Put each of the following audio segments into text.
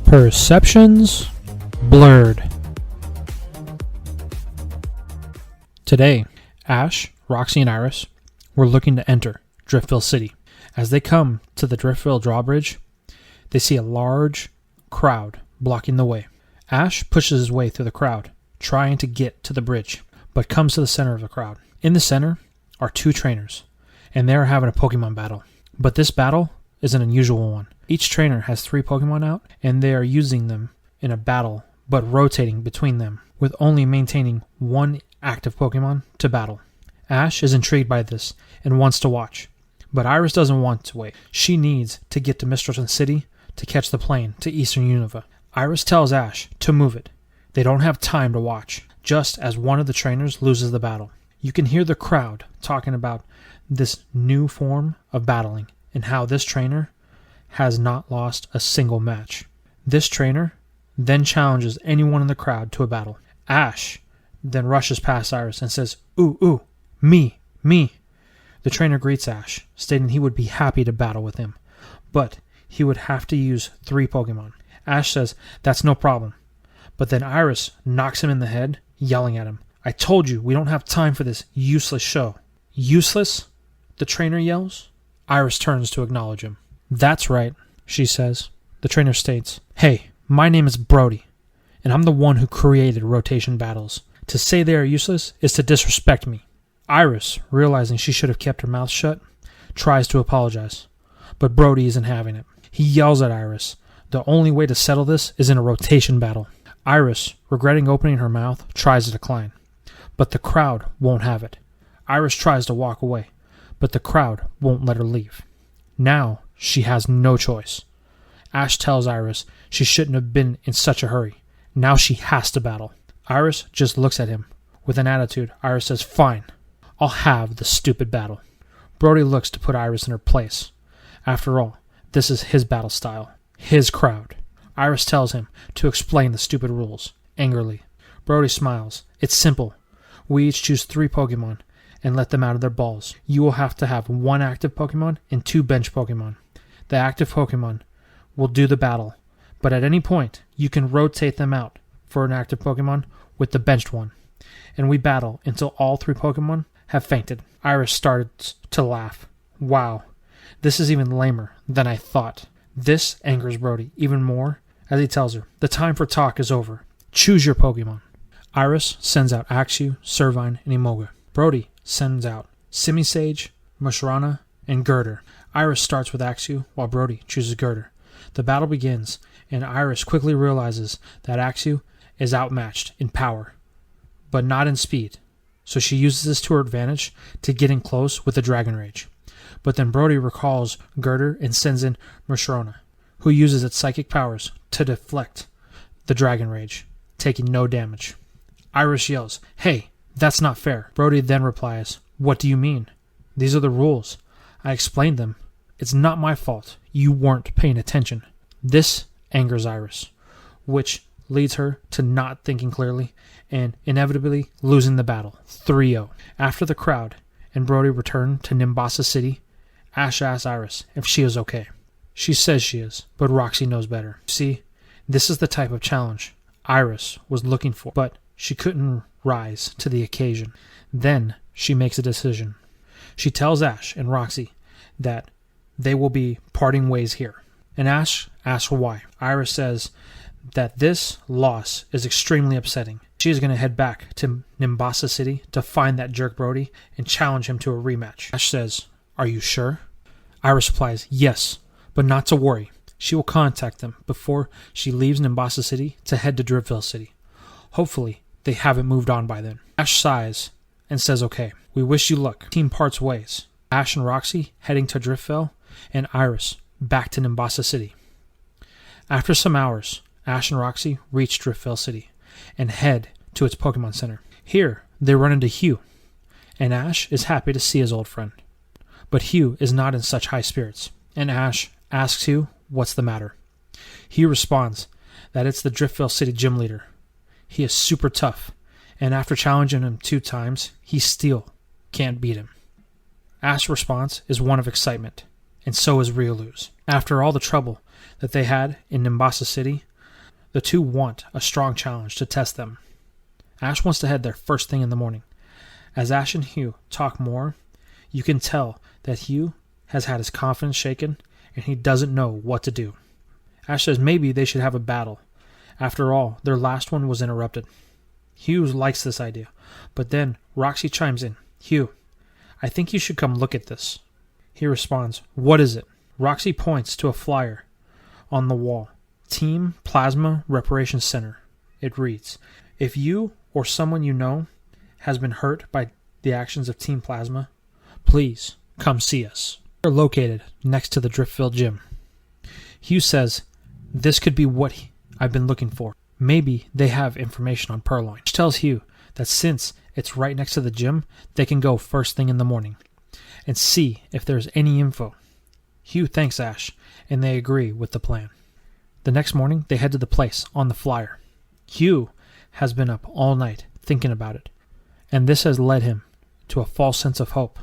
Perceptions blurred. Today, Ash, Roxy, and Iris were looking to enter DRIFTVEIL City. As they come to the DRIFTVEIL drawbridge, they see a large crowd blocking the way. Ash pushes his way through the crowd, trying to get to the bridge, but comes to the center of the crowd. In the center are two trainers, and they are having a Pokemon battle. But this battle is an unusual one. Each trainer has 3 Pokemon out, and they are using them in a battle, but rotating between them, with only maintaining 1 active Pokemon to battle. Ash is intrigued by this and wants to watch, but Iris doesn't want to wait. She needs to get to Mistelton City to catch the plane to Eastern Unova. Iris tells Ash to move it. They don't have time to watch, just as one of the trainers loses the battle. You can hear the crowd talking about this new form of battling and how this trainer has not lost a single match. This trainer then challenges anyone in the crowd to a battle. Ash then rushes past Iris and says, "Ooh, me. The trainer greets Ash, stating he would be happy to battle with him, but he would have to use 3 Pokemon. Ash says that's no problem, but then Iris knocks him in the head, yelling at him, "I told you we don't have time for this useless show." "Useless?" the trainer yells. Iris turns to acknowledge him. "That's right," she says. The trainer states, "Hey, my name is Brody, and I'm the one who created rotation battles. To say they are useless is to disrespect me." Iris, realizing she should have kept her mouth shut, tries to apologize, but Brody isn't having it. He yells at Iris, "The only way to settle this is in a rotation battle." Iris, regretting opening her mouth, tries to decline, but the crowd won't have it. Iris tries to walk away, but the crowd won't let her leave. Now, she has no choice. Ash tells Iris she shouldn't have been in such a hurry. Now she has to battle. Iris just looks at him. With an attitude, Iris says, "Fine, I'll have the stupid battle." Brody looks to put Iris in her place. After all, this is his battle style, his crowd. Iris tells him to explain the stupid rules, angrily. Brody smiles. "It's simple. We each choose 3 Pokemon and let them out of their balls. You will have to have 1 active Pokemon and 2 bench Pokemon. The active Pokemon will do the battle, but at any point, you can rotate them out for an active Pokemon with the benched one, and we battle until all 3 Pokemon have fainted." Iris starts to laugh. "Wow, this is even lamer than I thought." This angers Brody even more as he tells her, "The time for talk is over. Choose your Pokemon." Iris sends out Axew, Servine, and Emoga. Brody sends out Simisage, Mushrana, and Girder. Iris starts with Axew, while Brody chooses Girder. The battle begins, and Iris quickly realizes that Axew is outmatched in power, but not in speed, so she uses this to her advantage to get in close with the Dragon Rage. But then Brody recalls Girder and sends in Mushrana, who uses its psychic powers to deflect the Dragon Rage, taking no damage. Iris yells, "Hey, that's not fair." Brody then replies, "What do you mean? These are the rules. I explained them. It's not my fault. You weren't paying attention." This angers Iris, which leads her to not thinking clearly and inevitably losing the battle, 3-0. After the crowd and Brody return to Nimbasa City, Ash asks Iris if she is okay. She says she is, but Roxy knows better. See, this is the type of challenge Iris was looking for, but she couldn't rise to the occasion. Then she makes a decision. She tells Ash and Roxy that they will be parting ways here, and Ash asks why. Iris says that this loss is extremely upsetting. She is going to head back to Nimbasa City to find that jerk Brody and challenge him to a rematch. Ash says, "Are you sure?" Iris replies, "Yes, but not to worry. She will contact them before she leaves Nimbasa City to head to DRIFTVEIL City. Hopefully, they haven't moved on by then." Ash sighs and says, "Okay, we wish you luck." Team parts ways. Ash and Roxy heading to DRIFTVEIL, and Iris back to Nimbasa City. After some hours, Ash and Roxy reach DRIFTVEIL City and head to its Pokemon Center. Here, they run into HUGH, and Ash is happy to see his old friend. But HUGH is not in such high spirits, and Ash asks HUGH what's the matter. HUGH responds that it's the DRIFTVEIL City gym leader. He is super tough, and after challenging him 2 times, he still can't beat him. Ash's response is one of excitement, and so is Riolu's. After all the trouble that they had in Nimbasa City The two want a strong challenge to test them. Ash wants to head there first thing in the morning. As Ash and Hugh talk more, you can tell that Hugh has had his confidence shaken and he doesn't know what to do. Ash says maybe they should have a battle. After all, their last one was interrupted. Hugh likes this idea, but then Roxy chimes in. Hugh, I think you should come look at this. He responds, what is it? Roxy points to a flyer on the wall. Team Plasma Reparation Center. It reads, if you or someone you know has been hurt by the actions of Team Plasma, please come see us. We're located next to the DRIFTVEIL gym. Hugh says, this could be what I've been looking for. Maybe they have information on Purloin. Which tells Hugh that since it's right next to the gym, they can go first thing in the morning and see if there's any info. Hugh thanks Ash, and they agree with the plan. The next morning, they head to the place on the flyer. Hugh has been up all night thinking about it, and this has led him to a false sense of hope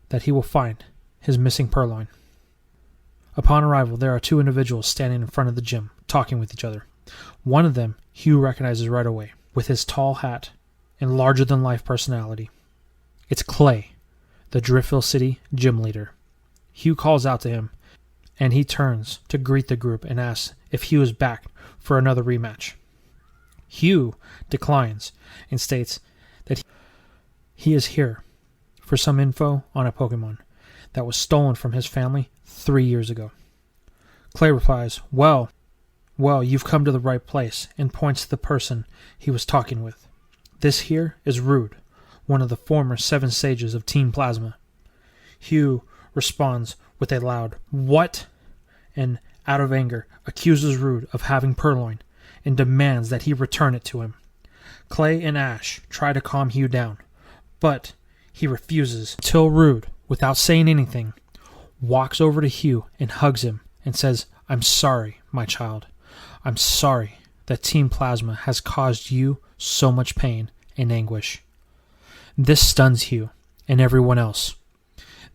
that he will find his missing Purloin. Upon arrival, there are two individuals standing in front of the gym, talking with each other. One of them, Hugh recognizes right away, with his tall hat and larger-than-life personality. It's Clay, the DRIFTVEIL City gym leader. Hugh calls out to him, and he turns to greet the group and asks if Hugh is back for another rematch. Hugh declines and states that he is here for some info on a Pokemon that was stolen from his family 3 years ago. Clay replies, Well, you've come to the right place, and points to the person he was talking with. This here is Rude, one of the former 7 sages of Team Plasma. Hugh responds with a loud, what? And, out of anger, accuses Rude of having Purloin and demands that he return it to him. Clay and Ash try to calm Hugh down, but he refuses until Rude, without saying anything, walks over to Hugh and hugs him and says, I'm sorry, my child. I'm sorry that Team Plasma has caused you so much pain and anguish. This stuns Hugh and everyone else.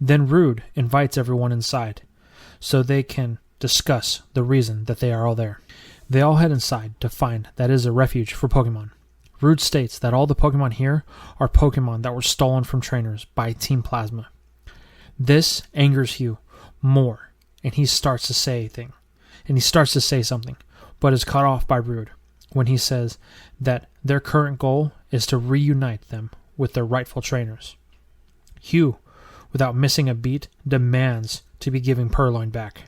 Then Rude invites everyone inside so they can discuss the reason that they are all there. They all head inside to find that it is a refuge for Pokemon. Rude states that all the Pokemon here are Pokemon that were stolen from trainers by Team Plasma. This angers Hugh more, and he starts to say something, but is cut off by Rude when he says that their current goal is to reunite them with their rightful trainers. Hugh, without missing a beat, demands to be given Purloin back.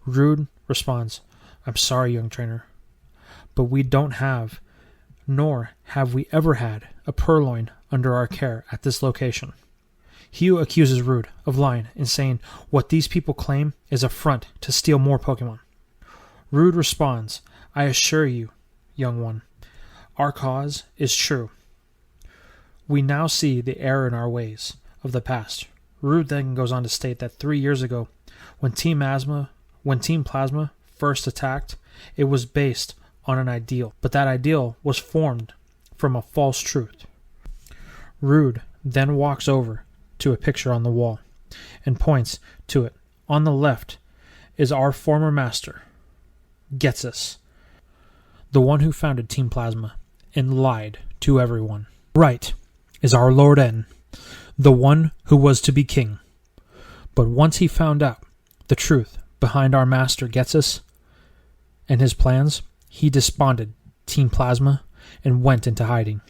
Rude responds, I'm sorry, young trainer, but we don't have, nor have we ever had, a Purloin under our care at this location. Hugh accuses Rude of lying and saying what these people claim is a front to steal more Pokemon. Rude responds, I assure you, young one, our cause is true. We now see the error in our ways of the past. Rude then goes on to state that 3 years ago, when Team Plasma first attacked, it was based on an ideal, but that ideal was formed from a false truth. Rude then walks over to a picture on the wall and points to it. On the left is our former master, Getsus, the one who founded Team Plasma and lied to everyone. Right is our Lord N, the one who was to be king. But once he found out the truth behind our master Getsus and his plans, he disbanded Team Plasma and went into hiding.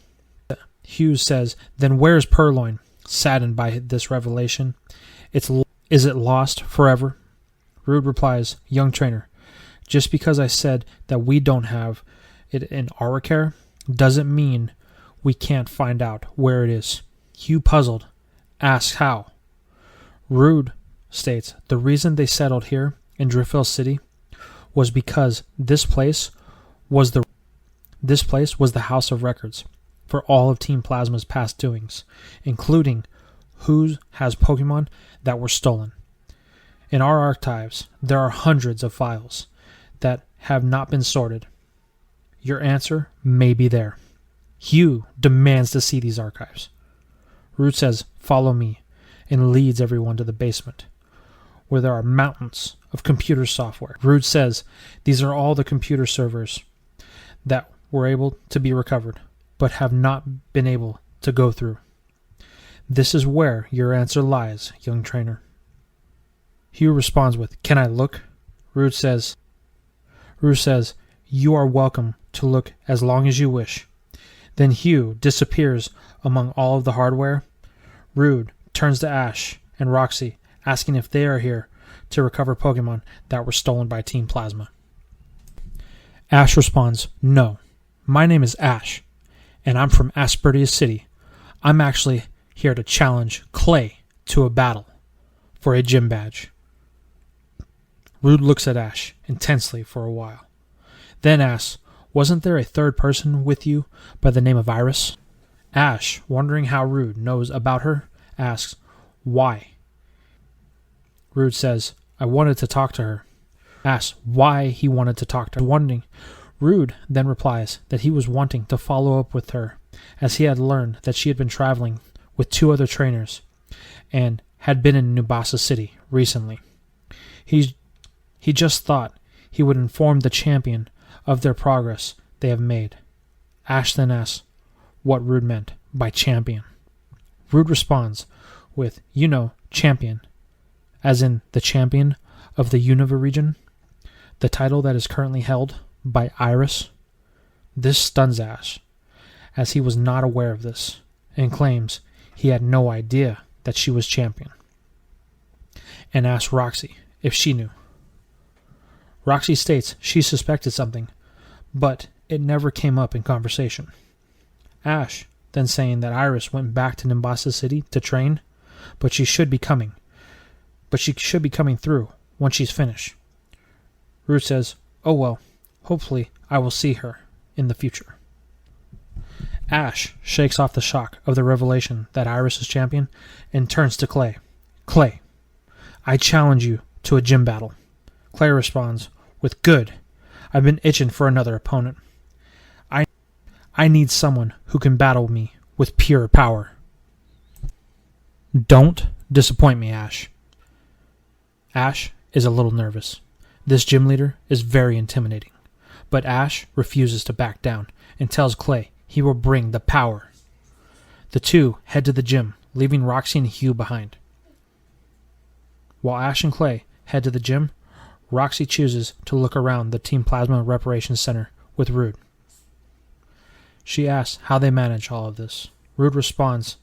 Hughes says, then where's Purloin? Saddened by this revelation, is it lost forever? Rude replies, young trainer, just because I said that we don't have it in our care doesn't mean we can't find out where it is. Hugh, puzzled, asks how. Rude states the reason they settled here in DRIFTVEIL City was because this place was the house of records for all of Team Plasma's past doings, including who has Pokemon that were stolen. In our archives, there are hundreds of files that have not been sorted. Your answer may be there. Hugh demands to see these archives. Rude says, follow me, and leads everyone to the basement, where there are mountains of computer software. Rude says, these are all the computer servers that were able to be recovered, but have not been able to go through. This is where your answer lies, young trainer. Hugh responds with, "Can I look?" Rude says, "You are welcome to look as long as you wish." Then Hugh disappears among all of the hardware. Rude turns to Ash and Roxy, asking if they are here to recover Pokemon that were stolen by Team Plasma. Ash responds, "No, my name is Ash, and I'm from Aspertia City. I'm actually here to challenge Clay to a battle for a gym badge." Rude looks at Ash intensely for a while, then asks, "Wasn't there a third person with you by the name of Iris?" Ash, wondering how Rude knows about her, asks, "Why?" Rude says, "I wanted to talk to her." Asks why he wanted to talk to her. Rude then replies that he was wanting to follow up with her, as he had learned that she had been traveling with 2 other trainers and had been in Nubasa City recently. He just thought he would inform the champion of their progress they have made. Ash then asks what Rude meant by champion. Rude responds with, champion, as in the champion of the Unova region, the title that is currently held by Iris. This stuns Ash, as he was not aware of this, and claims he had no idea that she was champion, and asks Roxy if she knew. Roxy states she suspected something, but it never came up in conversation. Ash then saying that Iris went back to Nimbasa City to train, but she should be coming through once she's finished. Rude says, "Oh well, hopefully I will see her in the future." Ash shakes off the shock of the revelation that Iris is champion and turns to Clay. "Clay, I challenge you to a gym battle." Clay responds with, "Good. I've been itching for another opponent. I need someone who can battle me with pure power." "Don't disappoint me, Ash." Ash is a little nervous. This gym leader is very intimidating, but Ash refuses to back down and tells Clay he will bring the power. The two head to the gym, leaving Roxy and Hugh behind. While Ash and Clay head to the gym, Roxy chooses to look around the Team Plasma Reparations Center with Rude. She asks how they manage all of this. Rude responds,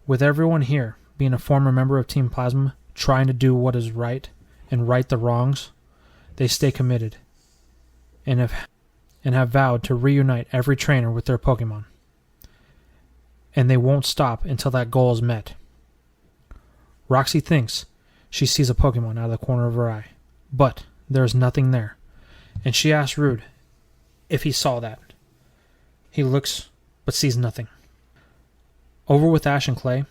"With everyone here being a former member of Team Plasma, trying to do what is right and right the wrongs, they stay committed and have vowed to reunite every trainer with their Pokemon. And they won't stop until that goal is met." Roxy thinks she sees a Pokemon out of the corner of her eye, but there is nothing there, and she asks Rude if he saw that. He looks, but sees nothing. Over with Ash and Clay,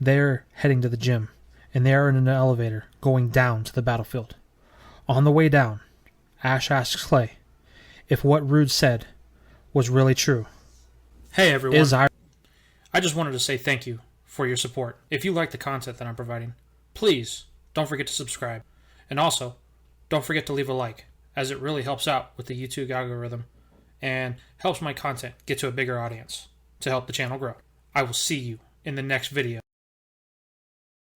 they're heading to the gym, and they are in an elevator going down to the battlefield. On the way down, Ash asks Clay if what Rude said was really true. Hey everyone, I just wanted to say thank you for your support. If you like the content that I'm providing, please don't forget to subscribe. And also, don't forget to leave a like, as it really helps out with the YouTube algorithm and helps my content get to a bigger audience to help the channel grow. I will see you in the next video.